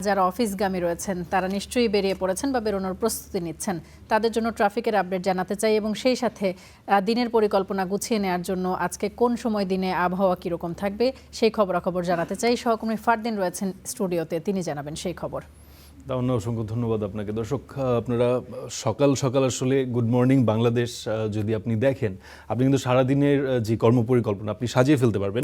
যারা অফিসগামী রয়েছেন তারা নিশ্চয়ই বেরিয়ে পড়েছেন বা বেরোনোর প্রস্তুতি নিচ্ছেন। তাদের জন্য ট্রাফিকের আপডেট জানাতে চাই এবং সেই সাথে দিনের পরিকল্পনা গুছিয়ে নেওয়ার জন্য আজকে কোন সময় দিনে আবহাওয়া কীরকম থাকবে সেই খবরাখবর জানাতে চাই। সহকর্মী ফারদিন রয়েছেন স্টুডিওতে, তিনি জানাবেন সেই খবর। তাহলে অসংখ্য ধন্যবাদ আপনাকে। দর্শক, আপনারা সকাল সকাল আসলে গুড মর্নিং বাংলাদেশ যদি আপনি দেখেন, আপনি কিন্তু সারাদিনের যে কর্মপরিকল্পনা আপনি সাজিয়ে ফেলতে পারবেন।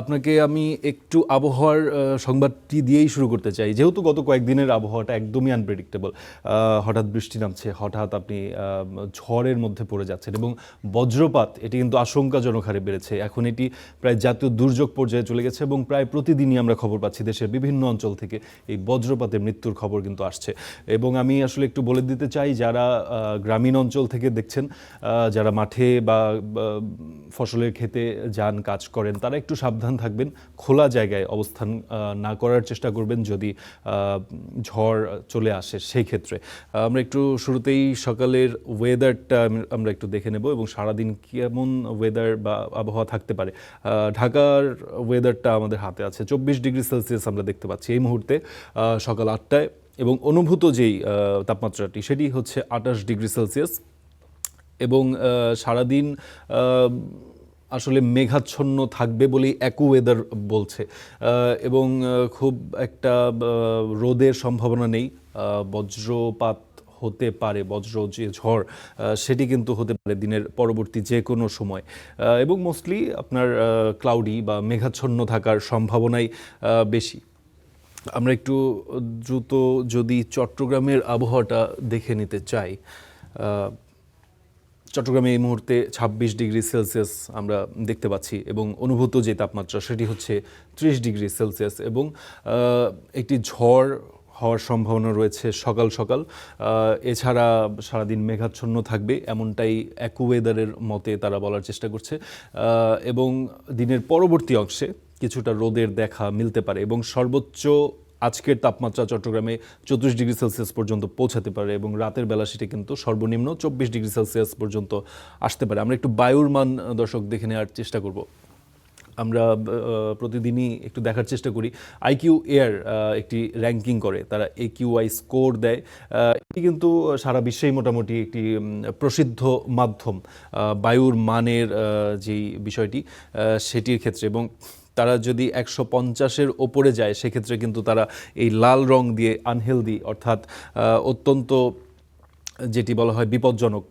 আপনাকে আমি একটু আবহাওয়ার সংবাদটি দিয়েই শুরু করতে চাই, যেহেতু গত কয়েকদিনের আবহাওয়াটা একদমই আনপ্রেডিক্টেবল। হঠাৎ বৃষ্টি নামছে, হঠাৎ আপনি ঝড়ের মধ্যে পড়ে যাচ্ছেন এবং বজ্রপাত এটি কিন্তু আশঙ্কাজনক হারে বেড়েছে। এখন এটি প্রায় জাতীয় দুর্যোগ পর্যায়ে চলে গেছে এবং প্রায় প্রতিদিনই আমরা খবর পাচ্ছি দেশের বিভিন্ন অঞ্চল থেকে এই বজ্রপাতে মৃত্যুর খবর কিন্তু আসছে। এবং আমি আসলে একটু বলে দিতে চাই, যারা গ্রামীণ অঞ্চল থেকে দেখছেন, যারা মাঠে বা ফসলের ক্ষেতে যান, কাজ করেন, তারা একটু সাবধান থাকবেন, খোলা জায়গায় অবস্থান না করার চেষ্টা করবেন যদি ঝড় চলে আসে। সেই ক্ষেত্রে আমরা একটু শুরুতেই সকালের ওয়েদারটা আমরা একটু দেখে নেব এবং সারাদিন কেমন ওয়েদার বা আবহাওয়া থাকতে পারে। ঢাকার ওয়েদারটা আমাদের হাতে আছে। 24 ডিগ্রি সেলসিয়াস আমরা দেখতে পাচ্ছি এই মুহূর্তে সকাল 8টায়, এবং অনুভূত যেই তাপমাত্রাটি সেটি হচ্ছে 28 ডিগ্রি সেলসিয়াস। এবং সারাদিন আসলে মেঘাচ্ছন্ন থাকবে বলেই অ্যাকুওয়েদার বলছে, এবং খুব একটা রোদের সম্ভাবনা নেই। বজ্রপাত হতে পারে, বজ্র যে ঝড় সেটি কিন্তু হতে পারে দিনের পরবর্তী যে কোনো সময়, এবং মোস্টলি আপনার ক্লাউডি বা মেঘাচ্ছন্ন থাকার সম্ভাবনাই বেশি। আমরা একটু দ্রুত যদি চট্টগ্রামের আবহাওয়াটা দেখে নিতে চাই, চট্টগ্রামে এই মুহূর্তে 26 ডিগ্রি সেলসিয়াস আমরা দেখতে পাচ্ছি এবং অনুভূত যে তাপমাত্রা সেটি হচ্ছে 30 ডিগ্রি সেলসিয়াস, এবং একটি ঝড় হওয়ার সম্ভাবনা রয়েছে সকাল সকাল। এছাড়া সারাদিন মেঘাচ্ছন্ন থাকবে এমনটাই অ্যাকুওয়েদারের মতে তারা বলার চেষ্টা করছে, এবং দিনের পরবর্তী অংশে কিছুটা রোদের দেখা মিলতে পারে এবং সর্বোচ্চ আজকের তাপমাত্রা চট্টগ্রামে 34 ডিগ্রি সেলসিয়াস পর্যন্ত পৌঁছাতে পারে এবং রাতের বেলা সেটি কিন্তু সর্বনিম্ন 24 ডিগ্রি সেলসিয়াস পর্যন্ত আসতে পারে। আমরা একটু বায়ুর মান দর্শক দেখে নেওয়ার চেষ্টা করব। আমরা প্রতিদিনই একটু দেখার চেষ্টা করি। আইকিউ এয়ার একটি র্যাঙ্কিং করে, তারা AQI স্কোর দেয়। এটি কিন্তু সারা বিশ্বেই মোটামুটি একটি প্রসিদ্ধ মাধ্যম বায়ুর মানের যেই বিষয়টি সেটির ক্ষেত্রে, এবং তারা যদি 150-এর ওপরে যায় সেক্ষেত্রে কিন্তু তারা এই লাল রং দিয়ে আনহেলদি, অর্থাৎ অত্যন্ত যেটি বলা হয় বিপজ্জনক,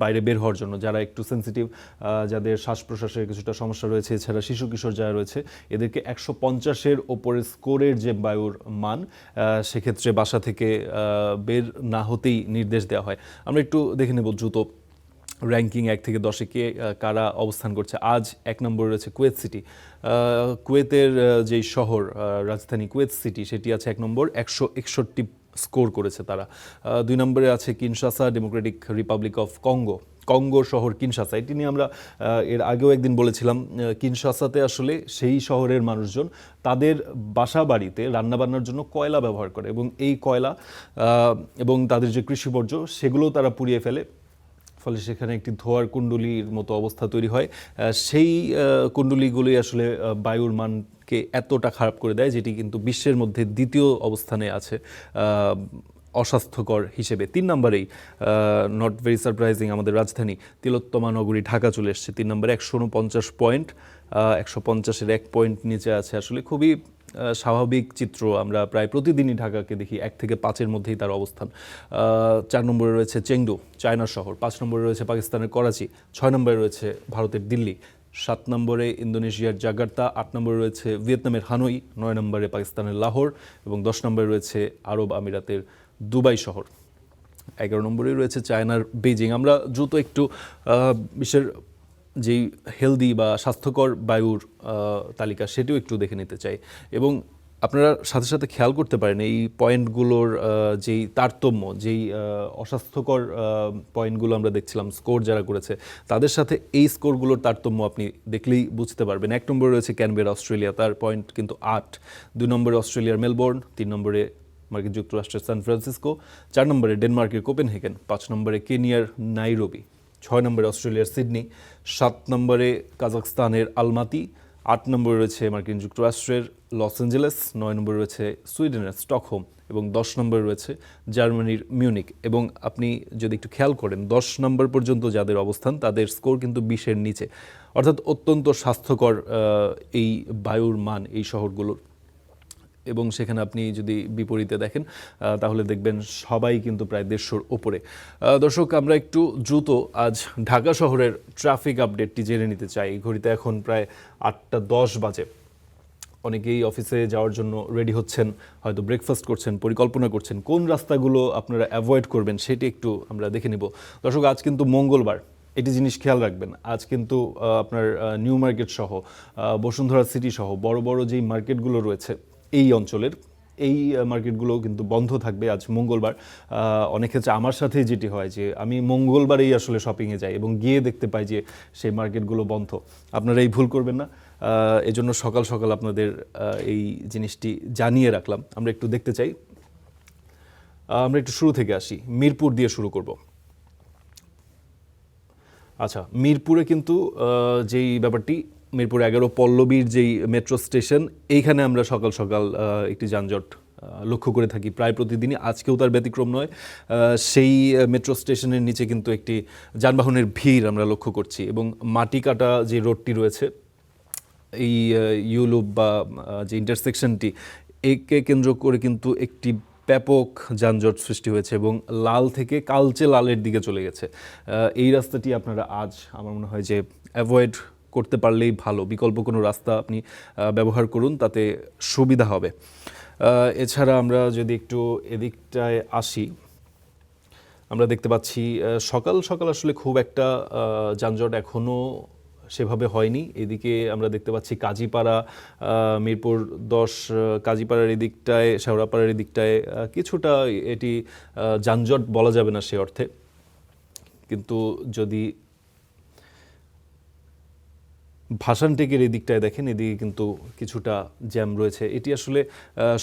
বাইরে বের হওয়ার জন্য, যারা একটু সেন্সিটিভ, যাদের শ্বাস প্রশ্বাসের কিছুটা সমস্যা রয়েছে, এছাড়া শিশু কিশোর যারা রয়েছে, এদেরকে 150-এর ওপরে স্কোরের যে বায়ুর মান, সেক্ষেত্রে বাসা থেকে বের না হতেই নির্দেশ দেওয়া হয়। আমরা একটু দেখে নেব দ্রুত র্যাঙ্কিং 1 থেকে 10-এ কে কারা অবস্থান করছে। আজ 1 নম্বরে রয়েছে কুয়েত সিটি। কুয়েতের যেই শহর, রাজধানী কুয়েত সিটি, সেটি আছে 1 নম্বর, 161 স্কোর করেছে তারা। 2 নম্বরে আছে Kinshasa, Democratic Republic of Congo শহর কিনশাসা। এটি নিয়ে আমরা এর আগেও একদিন বলেছিলাম। কিনশাসাতে আসলে সেই শহরের মানুষজন তাদের বাসা বাড়িতে রান্নাবান্নার জন্য কয়লা ব্যবহার করে, এবং এই কয়লা এবং তাদের যে কৃষি বর্জ্য সেগুলো তারা পুড়িয়ে ফেলে, ফলে সেখানে একটি ধোঁয়ার কুণ্ডলীর মতো অবস্থা তৈরি হয়। সেই কুণ্ডলীগুলোই আসলে বায়ুর মানকে এতটা খারাপ করে দেয়, যেটি কিন্তু বিশ্বের মধ্যে দ্বিতীয় অবস্থানে আছে অস্বাস্থ্যকর হিসেবে। 3 নম্বরেই, নট ভেরি সারপ্রাইজিং, আমাদের রাজধানী তিলোত্তমা নগরী ঢাকা চলে এসেছে 3 নম্বরে, 149 পয়েন্ট। 150-এর 1 পয়েন্ট নিচে আছে। আসলে খুবই স্বাভাবিক চিত্র। আমরা প্রায় প্রতিদিনই ঢাকাকে দেখি 1 থেকে 5-এর মধ্যেই তার অবস্থান। 4 নম্বরে রয়েছে চেংদু, চায়না শহর। 5 নম্বরে রয়েছে পাকিস্তানের করাচি। 6 নম্বরে রয়েছে ভারতের দিল্লি। 7 নম্বরে ইন্দোনেশিয়ার জাকার্তা। 8 নম্বরে রয়েছে ভিয়েতনামের হানোই। 9 নম্বরে পাকিস্তানের লাহোর, এবং 10 নম্বরে রয়েছে আরব আমিরাতের দুবাই শহর। 11 নম্বরে রয়েছে চায়নার বেইজিং। আমরা দ্রুত একটু বিশ্বের যেই হেলদি বা স্বাস্থ্যকর বায়ুর তালিকা সেটিও একটু দেখে নিতে চাই, এবং আপনারা সাথে সাথে খেয়াল করতে পারেন এই পয়েন্টগুলোর যেই তারতম্য, যেই অস্বাস্থ্যকর পয়েন্টগুলো আমরা দেখছিলাম, স্কোর যারা করেছে তাদের সাথে এই স্কোরগুলোর তারতম্য আপনি দেখলেই বুঝতে পারবেন। 1 নম্বরে রয়েছে ক্যানবেরা, অস্ট্রেলিয়া, তার পয়েন্ট কিন্তু 8। 2 নম্বরে অস্ট্রেলিয়ার মেলবোর্ন। 3 নম্বরে মার্কিন যুক্তরাষ্ট্রের সান ফ্রান্সিসকো। 4 নম্বরে ডেনমার্কের কোপেনহেগেন। 5 নম্বরে কেনিয়ার নাইরোবি। 6 নম্বরে অস্ট্রেলিয়ার সিডনি। 7 নম্বরে কাজাখস্তানের আলমাতি। 8 নম্বরে রয়েছে মার্কিন যুক্তরাষ্ট্রের লস অ্যাঞ্জেলেস, 9 নম্বরে রয়েছে সুইডেনের স্টকহোম এবং 10 নম্বরে রয়েছে জার্মানির মিউনিক। এবং আপনি যদি একটু খেয়াল করেন 10 নম্বর পর্যন্ত যাদের অবস্থান তাদের স্কোর কিন্তু 20-এর নিচে, অর্থাৎ অত্যন্ত স্বাস্থ্যকর এই বায়ুর মান এই শহরগুলোর। এবং সেখানে আপনি যদি বিপরীতে দেখেন তাহলে দেখবেন সবাই কিন্তু প্রায় 150-র ওপরে। দর্শক, আমরা একটু দ্রুত আজ ঢাকা শহরের ট্রাফিক আপডেটটি জেনে নিতে চাই। ঘড়িতে এখন প্রায় 8:10 বাজে। অনেকেই অফিসে যাওয়ার জন্য রেডি হচ্ছেন, হয়তো ব্রেকফাস্ট করছেন, পরিকল্পনা করছেন কোন রাস্তাগুলো আপনারা অ্যাভয়েড করবেন সেটি একটু আমরা দেখে নিব। দর্শক, আজ কিন্তু মঙ্গলবার, এটি জিনিস খেয়াল রাখবেন। আজ কিন্তু আপনার নিউ মার্কেট সহ বসুন্ধরা সিটি সহ বড় বড় যেই মার্কেটগুলো রয়েছে এই অঞ্চলের, এই মার্কেটগুলো কিন্তু বন্ধ থাকবে আজ মঙ্গলবার। অনেক ক্ষেত্রে আমার সাথে যেটি হয় যে আমি মঙ্গলবারেই আসলে শপিংয়ে যাই এবং গিয়ে দেখতে পাই যে সেই মার্কেটগুলো বন্ধ। আপনারা এই ভুল করবেন না। এজন্য সকাল সকাল আপনাদের এই জিনিসটি জানিয়ে রাখলাম। আমরা একটু দেখতে চাই, আমরা একটু শুরু থেকে আসি, মিরপুর দিয়ে শুরু করব। আচ্ছা, মিরপুরে কিন্তু যেই ব্যাপারটি, মিরপুর 11 পল্লবীর যেই মেট্রো স্টেশন, এইখানে আমরা সকাল সকাল একটি যানজট লক্ষ্য করে থাকি প্রায় প্রতিদিনই, আজকেও তার ব্যতিক্রম নয়। সেই মেট্রো স্টেশনের নিচে কিন্তু একটি যানবাহনের ভিড় আমরা লক্ষ্য করছি এবং মাটি কাটা যে রোডটি রয়েছে, এই ইউলুপ বা যে ইন্টারসেকশনটি, একে কেন্দ্র করে কিন্তু একটি ব্যাপক যানজট সৃষ্টি হয়েছে এবং লাল থেকে কালচে লালের দিকে চলে গেছে। এই রাস্তাটি আপনারা আজ আমার মনে হয় যে অ্যাভয়েড করতে পারলেই ভালো। বিকল্প কোনো রাস্তা আপনি ব্যবহার করুন, তাতে সুবিধা হবে। এছাড়া আমরা যদি একটু এদিকটায় আসি, আমরা দেখতে পাচ্ছি সকাল সকাল আসলে খুব একটা যানজট এখনও সেভাবে হয়নি। এদিকে আমরা দেখতে পাচ্ছি কাজীপাড়া, মিরপুর 10 কাজীপাড়ার এদিকটায়, শেওড়াপাড়ার এদিকটায় কিছুটা এটি যানজট বলা যাবে না সে অর্থে, কিন্তু যদি ভাসানটেকের এই দিকটায় দেখেন, এদিকে কিন্তু কিছুটা জ্যাম রয়েছে। এটি আসলে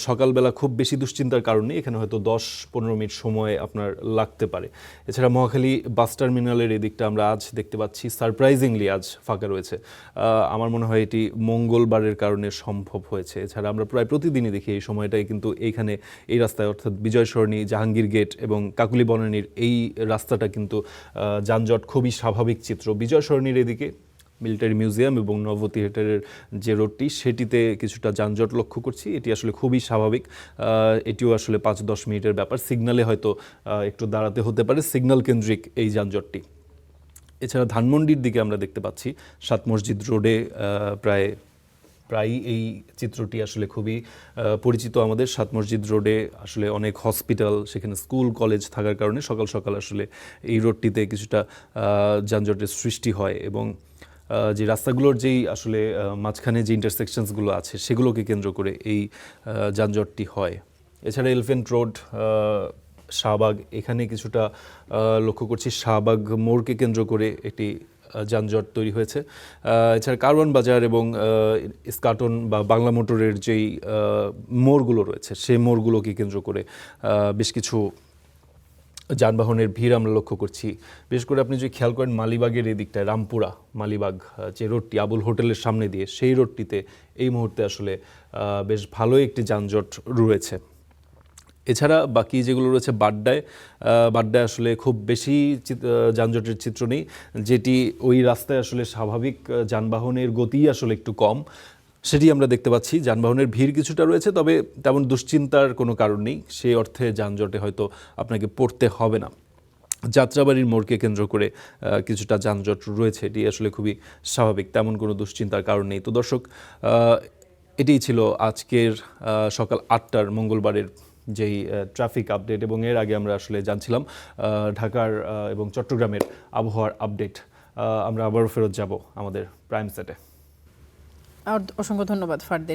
সকালবেলা খুব বেশি দুশ্চিন্তার কারণ নেই, এখানে হয়তো 10-15 মিনিট সময় আপনার লাগতে পারে। এছাড়া মহাখালী বাস টার্মিনালের এই দিকটা আমরা আজ দেখতে পাচ্ছি সারপ্রাইজিংলি আজ ফাঁকা রয়েছে। আমার মনে হয় এটি মঙ্গলবারের কারণে সম্ভব হয়েছে। এছাড়া আমরা প্রায় প্রতিদিনই দেখি এই সময়টাই কিন্তু এইখানে এই রাস্তায়, অর্থাৎ বিজয় সরণি, জাহাঙ্গীর গেট এবং কাকুলি বনানীর এই রাস্তাটা কিন্তু যানজট খুবই স্বাভাবিক চিত্র। বিজয় সরণির এদিকে মিলিটারি মিউজিয়াম এবং নব থিয়েটারের যে রোডটি, সেটিতে কিছুটা যানজট লক্ষ্য করছি। এটি আসলে খুবই স্বাভাবিক, এটিও আসলে 5-10 মিনিটের ব্যাপার। সিগন্যালে হয়তো একটু দাঁড়াতে হতে পারে, সিগন্যাল কেন্দ্রিক এই যানজটটি। এছাড়া ধানমন্ডির দিকে আমরা দেখতে পাচ্ছি 7 মসজিদ রোডে প্রায়ই এই চিত্রটি আসলে খুবই পরিচিত আমাদের। 7 মসজিদ রোডে আসলে অনেক হসপিটাল, সেখানে স্কুল কলেজ থাকার কারণে সকাল সকাল আসলে এই রোডটিতে কিছুটা যানজটের সৃষ্টি হয় এবং যে রাস্তাগুলোর যেই আসলে মাঝখানে যে ইন্টারসেকশনসগুলো আছে সেগুলোকে কেন্দ্র করে এই যানজটটি হয়। এছাড়া এলিফ্যান্ট রোড, শাহবাগ, এখানে কিছুটা লক্ষ্য করছি শাহবাগ মোড়কে কেন্দ্র করে একটি যানজট তৈরি হয়েছে। এছাড়া কারওয়ান বাজার এবং ইস্কাটন বা বাংলা মোটরের যেই মোড়গুলো রয়েছে সেই মোড়গুলোকে কেন্দ্র করে বেশ কিছু যানবাহনের ভিড় আমরা লক্ষ্য করছি। বিশেষ করে আপনি যদি খেয়াল করেন মালিবাগের এই দিকটায়, রামপুরা মালিবাগ যে রোডটি আবুল হোটেলের সামনে দিয়ে, সেই রোডটিতে এই মুহূর্তে আসলে বেশ ভালোই একটি যানজট রয়েছে। এছাড়া বাকি যেগুলো রয়েছে বাড্ডায় আসলে খুব বেশি যানজটের চিত্র নেই, যেটি ওই রাস্তায় আসলে স্বাভাবিক যানবাহনের গতি আসলে একটু কম, সেটি আমরা দেখতে পাচ্ছি। যানবাহনের ভিড় কিছুটা রয়েছে, তবে তেমন দুশ্চিন্তার কোনো কারণ নেই, সেই অর্থে যানজটে হয়তো আপনাকে পড়তে হবে না। যাত্রাবাড়ির মোড়কে কেন্দ্র করে কিছুটা যানজট রয়েছে, এটি আসলে খুবই স্বাভাবিক, তেমন কোনো দুশ্চিন্তার কারণ নেই। তো দর্শক, এটিই ছিল আজকের সকাল 8টার মঙ্গলবারের যেই ট্রাফিক আপডেট, এবং এর আগে আমরা আসলে জানছিলাম ঢাকার এবং চট্টগ্রামের আবহাওয়ার আপডেট। আমরা আবারও ফেরত যাব আমাদের প্রাইম সেটে। অসংখ্য ধন্যবাদ ফারদিন।